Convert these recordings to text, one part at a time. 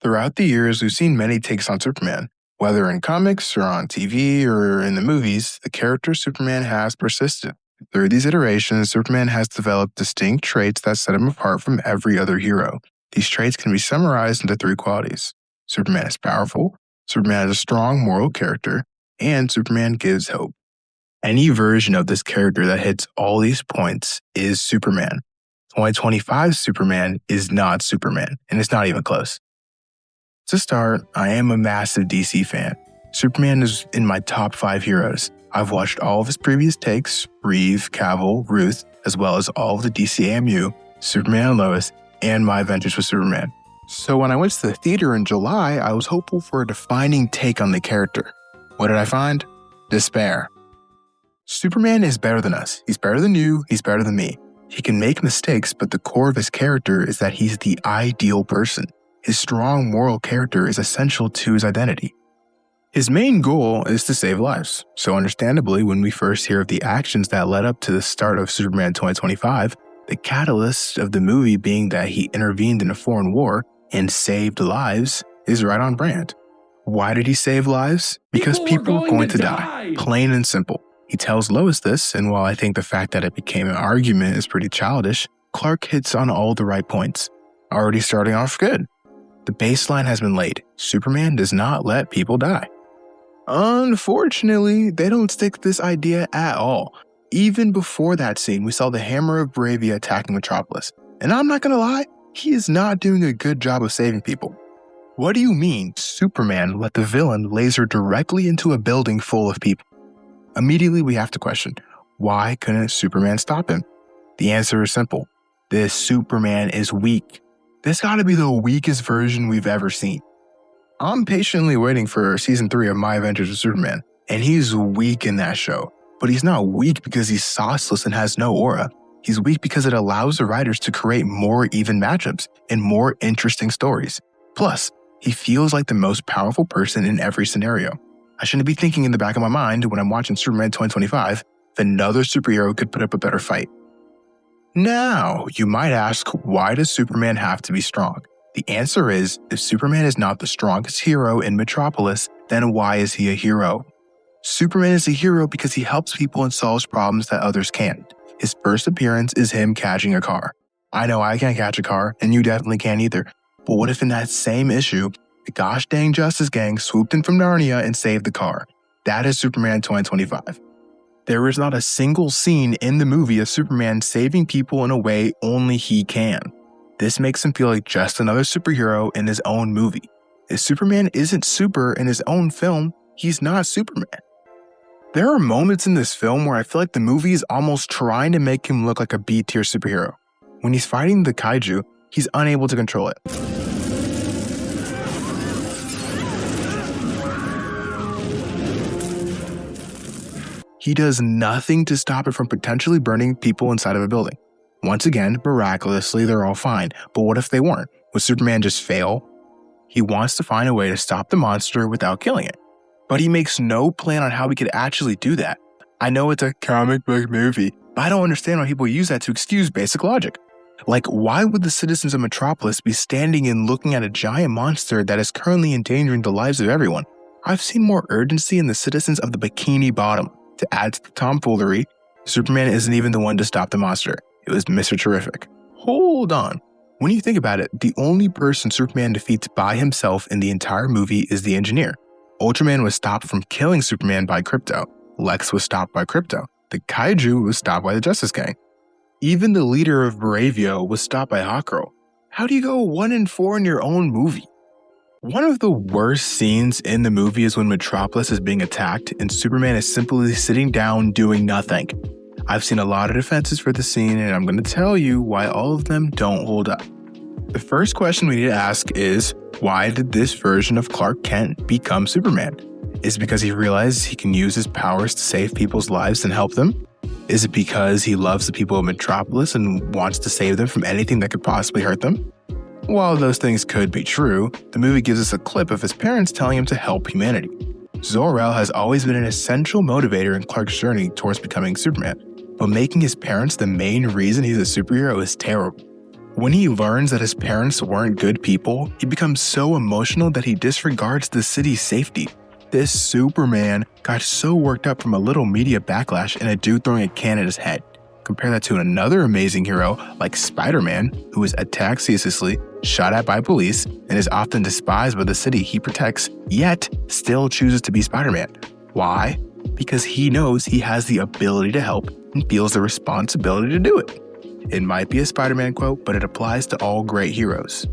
Throughout the years, we've seen many takes on Superman. Whether in comics or on TV or in the movies, the character Superman has persisted. Through these iterations, Superman has developed distinct traits that set him apart from every other hero. These traits can be summarized into three qualities. Superman is powerful, Superman has a strong moral character, and Superman gives hope. Any version of this character that hits all these points is Superman. 2025 Superman is not Superman, and it's not even close. To start, I am a massive DC fan. Superman is in my top 5 heroes. I've watched all of his previous takes, Reeve, Cavill, Ruth, as well as all of the DCAMU, Superman and Lois, and My Adventures with Superman. So when I went to the theater in July, I was hopeful for a defining take on the character. What did I find? Despair. Superman is better than us. He's better than you, he's better than me. He can make mistakes, but the core of his character is that he's the ideal person. His strong moral character is essential to his identity. His main goal is to save lives, so understandably, when we first hear of the actions that led up to the start of Superman 2025, the catalyst of the movie being that he intervened in a foreign war and saved lives is right on brand. Why did he save lives? Because people were going to die. Plain and simple. He tells Lois this, and while I think the fact that it became an argument is pretty childish, Clark hits on all the right points. Already starting off good. The baseline has been laid. Superman does not let people die. Unfortunately, they don't stick to this idea at all. Even before that scene, we saw the Hammer of Bravia attacking Metropolis. And I'm not gonna lie, he is not doing a good job of saving people. What do you mean Superman let the villain laser directly into a building full of people? Immediately we have to question, why couldn't Superman stop him? The answer is simple. This Superman is weak. This gotta be the weakest version we've ever seen. I'm patiently waiting for season 3 of My Adventures with Superman, and he's weak in that show. But he's not weak because he's sauceless and has no aura. He's weak because it allows the writers to create more even matchups and more interesting stories. Plus, he feels like the most powerful person in every scenario. I shouldn't be thinking in the back of my mind when I'm watching Superman 2025 if another superhero could put up a better fight. Now, you might ask, why does Superman have to be strong? The answer is, if Superman is not the strongest hero in Metropolis, then why is he a hero? Superman is a hero because he helps people and solves problems that others can't. His first appearance is him catching a car. I know I can't catch a car, and you definitely can't either. But what if in that same issue, the gosh dang Justice Gang swooped in from Narnia and saved the car? That is Superman 2025. There is not a single scene in the movie of Superman saving people in a way only he can. This makes him feel like just another superhero in his own movie. If Superman isn't super in his own film, he's not Superman. There are moments in this film where I feel like the movie is almost trying to make him look like a B-tier superhero. When he's fighting the kaiju, he's unable to control it. He does nothing to stop it from potentially burning people inside of a building. Once again, miraculously, they're all fine. But what if they weren't? Would Superman just fail? He wants to find a way to stop the monster without killing it. But he makes no plan on how we could actually do that. I know it's a comic book movie, but I don't understand why people use that to excuse basic logic. Like, why would the citizens of Metropolis be standing and looking at a giant monster that is currently endangering the lives of everyone? I've seen more urgency in the citizens of the Bikini Bottom. To add to the tomfoolery, Superman isn't even the one to stop the monster. It was Mr. Terrific. Hold on. When you think about it, the only person Superman defeats by himself in the entire movie is the Engineer. Ultraman was stopped from killing Superman by Krypto. Lex was stopped by Krypto. The Kaiju was stopped by the Justice Gang. Even the leader of Bravio was stopped by Hawkgirl. How do you go 1-4 in your own movie? One of the worst scenes in the movie is when Metropolis is being attacked and Superman is simply sitting down doing nothing. I've seen a lot of defenses for the scene, and I'm going to tell you why all of them don't hold up. The first question we need to ask is, why did this version of Clark Kent become Superman? Is it because he realizes he can use his powers to save people's lives and help them? Is it because he loves the people of Metropolis and wants to save them from anything that could possibly hurt them? While those things could be true, the movie gives us a clip of his parents telling him to help humanity. Zor-El has always been an essential motivator in Clark's journey towards becoming Superman, but making his parents the main reason he's a superhero is terrible. When he learns that his parents weren't good people, he becomes so emotional that he disregards the city's safety. This Superman got so worked up from a little media backlash and a dude throwing a can at his head. Compare that to another amazing hero like Spider-Man, who is attacked ceaselessly, shot at by police, and is often despised by the city he protects, yet still chooses to be Spider-Man. Why? Because he knows he has the ability to help and feels the responsibility to do it. It might be a Spider-Man quote, but it applies to all great heroes.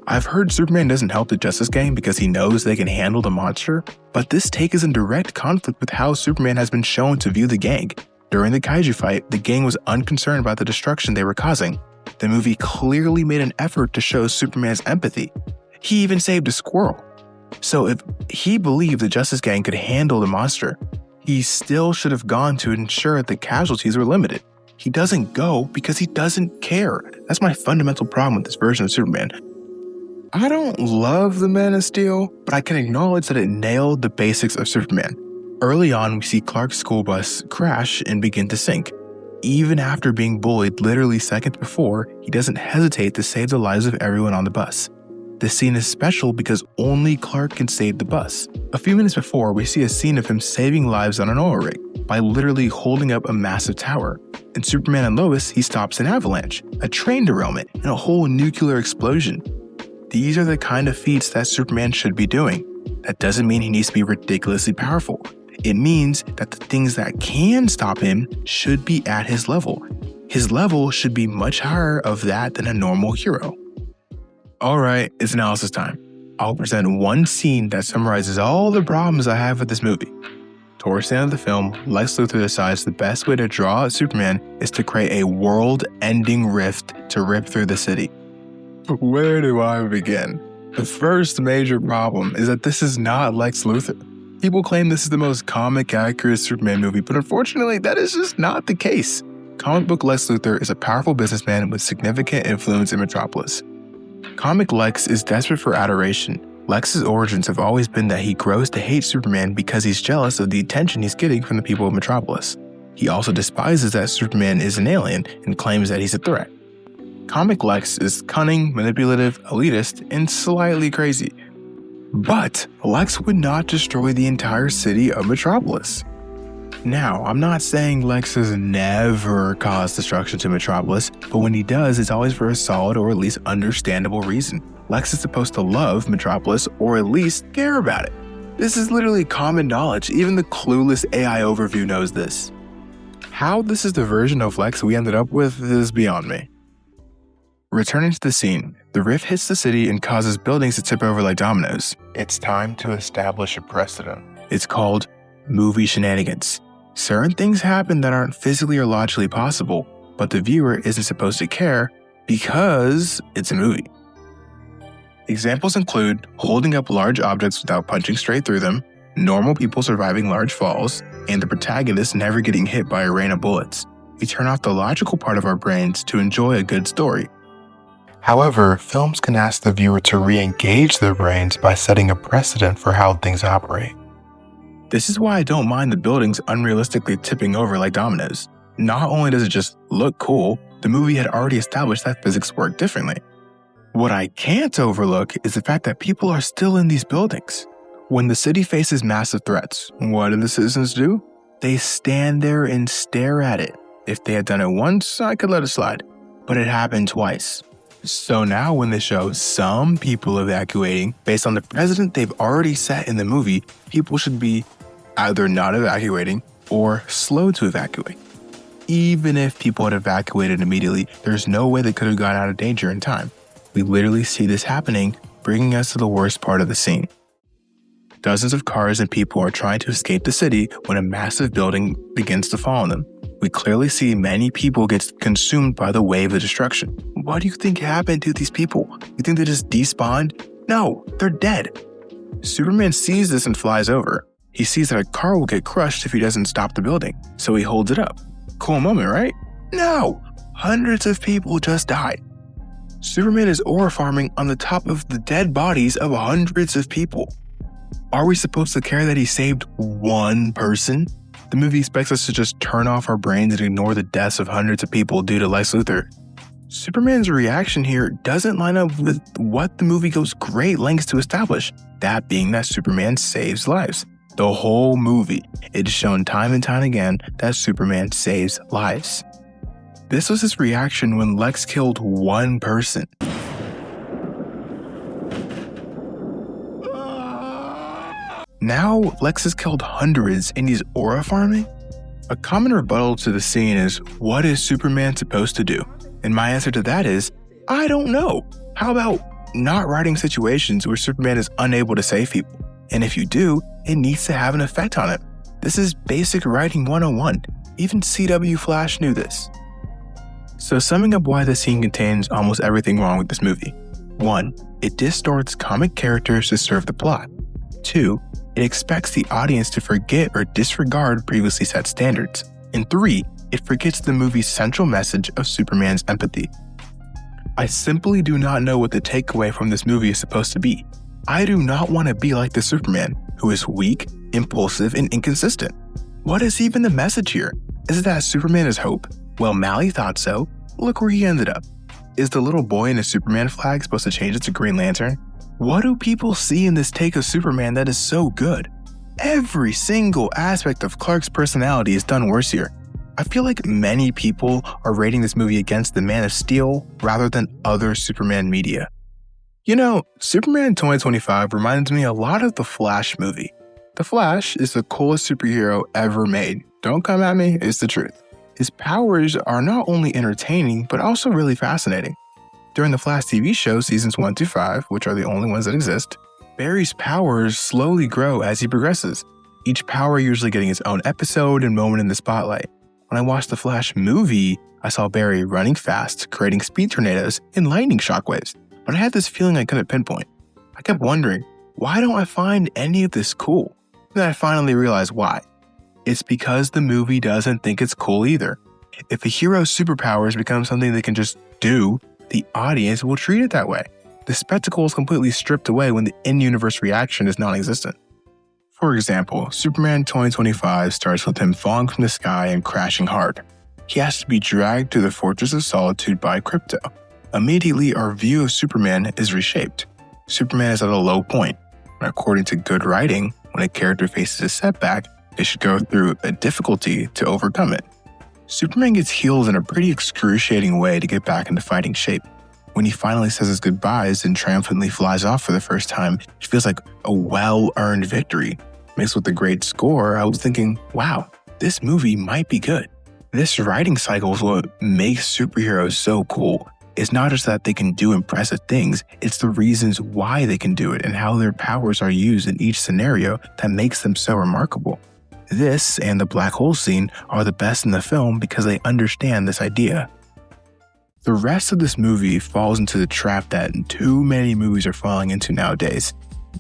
I've heard Superman doesn't help the Justice Gang because he knows they can handle the monster, but this take is in direct conflict with how Superman has been shown to view the gang. During the kaiju fight, the gang was unconcerned about the destruction they were causing. The movie clearly made an effort to show Superman's empathy. He even saved a squirrel. So if he believed the Justice Gang could handle the monster, he still should have gone to ensure the casualties were limited. He doesn't go because he doesn't care. That's my fundamental problem with this version of Superman. I don't love the Man of Steel, but I can acknowledge that it nailed the basics of Superman. Early on, we see Clark's school bus crash and begin to sink. Even after being bullied literally seconds before, he doesn't hesitate to save the lives of everyone on the bus. This scene is special because only Clark can save the bus. A few minutes before, we see a scene of him saving lives on an oil rig by literally holding up a massive tower. In Superman and Lois, he stops an avalanche, a train derailment, and a whole nuclear explosion. These are the kind of feats that Superman should be doing. That doesn't mean he needs to be ridiculously powerful. It means that the things that can stop him should be at his level. His level should be much higher of that than a normal hero. Alright, it's analysis time. I'll present one scene that summarizes all the problems I have with this movie. Towards the end of the film, Lex Luthor decides the best way to draw out Superman is to create a world-ending rift to rip through the city. Where do I begin? The first major problem is that this is not Lex Luthor. People claim this is the most comic accurate Superman movie, but unfortunately, that is just not the case. Comic book Lex Luthor is a powerful businessman with significant influence in Metropolis. Comic Lex is desperate for adoration. Lex's origins have always been that he grows to hate Superman because he's jealous of the attention he's getting from the people of Metropolis. He also despises that Superman is an alien and claims that he's a threat. Comic Lex is cunning, manipulative, elitist, and slightly crazy. But Lex would not destroy the entire city of Metropolis. Now, I'm not saying Lex has never caused destruction to Metropolis, but when he does, it's always for a solid or at least understandable reason. Lex is supposed to love Metropolis or at least care about it. This is literally common knowledge. Even the clueless AI overview knows this. How this is the version of Lex we ended up with is beyond me. Returning to the scene, the rift hits the city and causes buildings to tip over like dominoes. It's time to establish a precedent. It's called movie shenanigans. Certain things happen that aren't physically or logically possible, but the viewer isn't supposed to care because it's a movie. Examples include holding up large objects without punching straight through them, normal people surviving large falls, and the protagonist never getting hit by a rain of bullets. We turn off the logical part of our brains to enjoy a good story. However, films can ask the viewer to re-engage their brains by setting a precedent for how things operate. This is why I don't mind the buildings unrealistically tipping over like dominoes. Not only does it just look cool, the movie had already established that physics work differently. What I can't overlook is the fact that people are still in these buildings. When the city faces massive threats, what do the citizens do? They stand there and stare at it. If they had done it once, I could let it slide. But it happened twice. So now when they show some people evacuating, based on the precedent they've already set in the movie, people should be either not evacuating or slow to evacuate. Even if people had evacuated immediately, there's no way they could have gotten out of danger in time. We literally see this happening, bringing us to the worst part of the scene. Dozens of cars and people are trying to escape the city when a massive building begins to fall on them. We clearly see many people get consumed by the wave of destruction. What do you think happened to these people? You think they just despawned? No, they're dead. Superman sees this and flies over. He sees that a car will get crushed if he doesn't stop the building, so he holds it up. Cool moment, right? No! Hundreds of people just died. Superman is ore farming on the top of the dead bodies of hundreds of people. Are we supposed to care that he saved one person? The movie expects us to just turn off our brains and ignore the deaths of hundreds of people due to Lex Luthor. Superman's reaction here doesn't line up with what the movie goes great lengths to establish, that being that Superman saves lives. The whole movie, it is shown time and time again that Superman saves lives. This was his reaction when Lex killed one person. Now, Lex has killed hundreds and he's aura farming? A common rebuttal to the scene is, what is Superman supposed to do? And my answer to that is, I don't know. How about not writing situations where Superman is unable to save people? And if you do, it needs to have an effect on it. This is basic writing 101. Even CW Flash knew this. So summing up why this scene contains almost everything wrong with this movie. 1. It distorts comic characters to serve the plot. 2. It expects the audience to forget or disregard previously set standards. And 3. It forgets the movie's central message of Superman's empathy. I simply do not know what the takeaway from this movie is supposed to be. I do not want to be like the Superman, who is weak, impulsive, and inconsistent. What is even the message here? Is it that Superman is hope? Well, Malley thought so. Look where he ended up. Is the little boy in a Superman flag supposed to change it to Green Lantern? What do people see in this take of Superman that is so good? Every single aspect of Clark's personality is done worse here. I feel like many people are rating this movie against the Man of Steel rather than other Superman media. You know, Superman 2025 reminds me a lot of the Flash movie. The Flash is the coolest superhero ever made. Don't come at me, it's the truth. His powers are not only entertaining, but also really fascinating. During the Flash TV show seasons 1 to 5, which are the only ones that exist, Barry's powers slowly grow as he progresses, each power usually getting its own episode and moment in the spotlight. When I watched the Flash movie, I saw Barry running fast, creating speed tornadoes and lightning shockwaves, but I had this feeling I couldn't pinpoint. I kept wondering, why don't I find any of this cool? Then I finally realized why. It's because the movie doesn't think it's cool either. If a hero's superpowers become something they can just do, the audience will treat it that way. The spectacle is completely stripped away when the in-universe reaction is non-existent. For example, Superman 2025 starts with him falling from the sky and crashing hard. He has to be dragged to the Fortress of Solitude by Krypto. Immediately, our view of Superman is reshaped. Superman is at a low point, and according to good writing, when a character faces a setback, they should go through a difficulty to overcome it. Superman gets healed in a pretty excruciating way to get back into fighting shape. When he finally says his goodbyes and triumphantly flies off for the first time, it feels like a well-earned victory. Mixed with the great score, I was thinking, wow, this movie might be good. This writing cycle is what makes superheroes so cool. It's not just that they can do impressive things, it's the reasons why they can do it and how their powers are used in each scenario that makes them so remarkable. This and the black hole scene are the best in the film because they understand this idea. The rest of this movie falls into the trap that too many movies are falling into nowadays,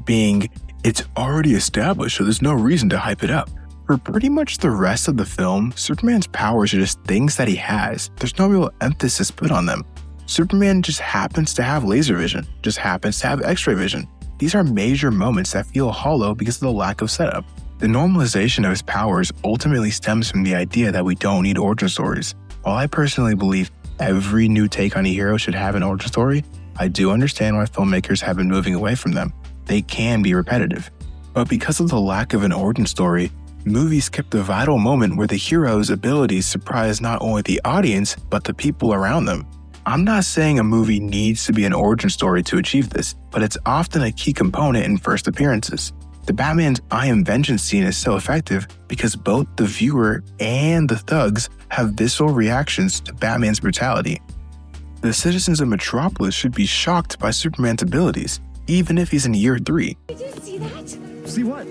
being it's already established so there's no reason to hype it up. For pretty much the rest of the film, Superman's powers are just things that he has. There's no real emphasis put on them. Superman just happens to have laser vision, just happens to have X-ray vision. These are major moments that feel hollow because of the lack of setup. The normalization of his powers ultimately stems from the idea that we don't need origin stories. While I personally believe every new take on a hero should have an origin story, I do understand why filmmakers have been moving away from them. They can be repetitive. But because of the lack of an origin story, movies skip the vital moment where the hero's abilities surprise not only the audience, but the people around them. I'm not saying a movie needs to be an origin story to achieve this, but it's often a key component in first appearances. The Batman's I Am Vengeance scene is so effective because both the viewer and the thugs have visceral reactions to Batman's brutality. The citizens of Metropolis should be shocked by Superman's abilities, even if he's in year 3. Did you see that? See what?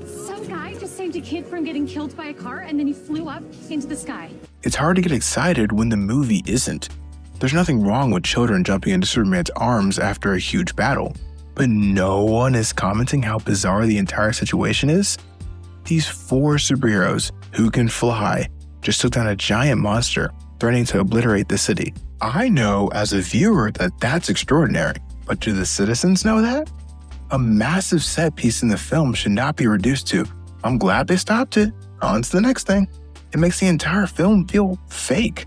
Some guy just saved a kid from getting killed by a car and then he flew up into the sky. It's hard to get excited when the movie isn't. There's nothing wrong with children jumping into Superman's arms after a huge battle. But no one is commenting how bizarre the entire situation is. These 4 superheroes who can fly just took down a giant monster, threatening to obliterate the city. I know as a viewer that that's extraordinary, but do the citizens know that? A massive set piece in the film should not be reduced to, I'm glad they stopped it, on to the next thing. It makes the entire film feel fake.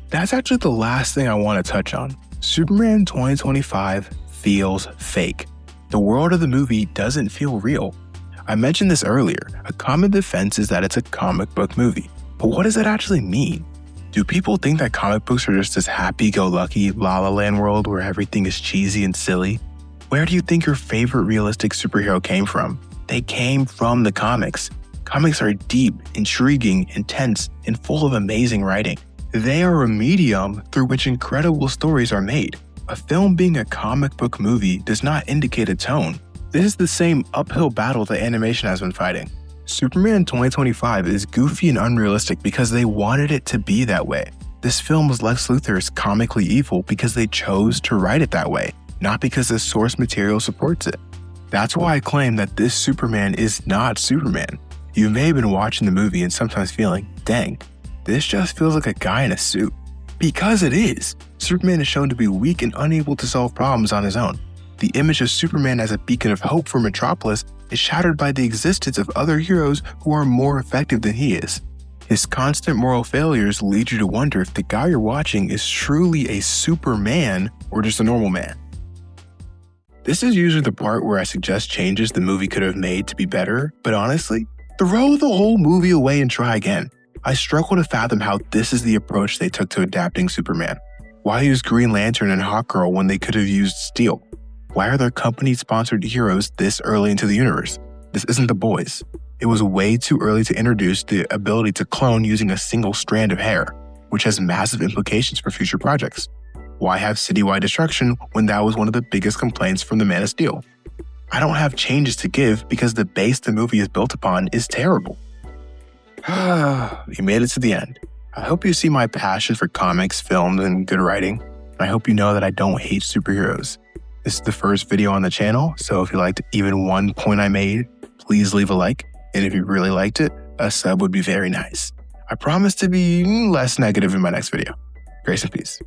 That's actually the last thing I want to touch on. Superman 2025 feels fake. The world of the movie doesn't feel real. I mentioned this earlier. A common defense is that it's a comic book movie. But what does that actually mean? Do people think that comic books are just this happy-go-lucky La La Land world where everything is cheesy and silly? Where do you think your favorite realistic superhero came from? They came from the comics. Comics are deep, intriguing, intense, and full of amazing writing. They are a medium through which incredible stories are made. A film being a comic book movie does not indicate a tone. This is the same uphill battle that animation has been fighting. Superman 2025 is goofy and unrealistic because they wanted it to be that way. This film was Lex Luthor's comically evil because they chose to write it that way, not because the source material supports it. That's why I claim that this Superman is not Superman. You may have been watching the movie and sometimes feeling, dang, this just feels like a guy in a suit. Because it is. Superman is shown to be weak and unable to solve problems on his own. The image of Superman as a beacon of hope for Metropolis is shattered by the existence of other heroes who are more effective than he is. His constant moral failures lead you to wonder if the guy you're watching is truly a Superman or just a normal man. This is usually the part where I suggest changes the movie could have made to be better, but honestly, throw the whole movie away and try again. I struggle to fathom how this is the approach they took to adapting Superman. Why use Green Lantern and Hawkgirl when they could have used Steel? Why are there company-sponsored heroes this early into the universe? This isn't The Boys. It was way too early to introduce the ability to clone using a single strand of hair, which has massive implications for future projects. Why have citywide destruction when that was one of the biggest complaints from the Man of Steel? I don't have changes to give because the base the movie is built upon is terrible. You made it to the end. I hope you see my passion for comics, films, and good writing. And I hope you know that I don't hate superheroes. This is the first video on the channel, so if you liked even one point I made, please leave a like. And if you really liked it, a sub would be very nice. I promise to be less negative in my next video. Grace and peace.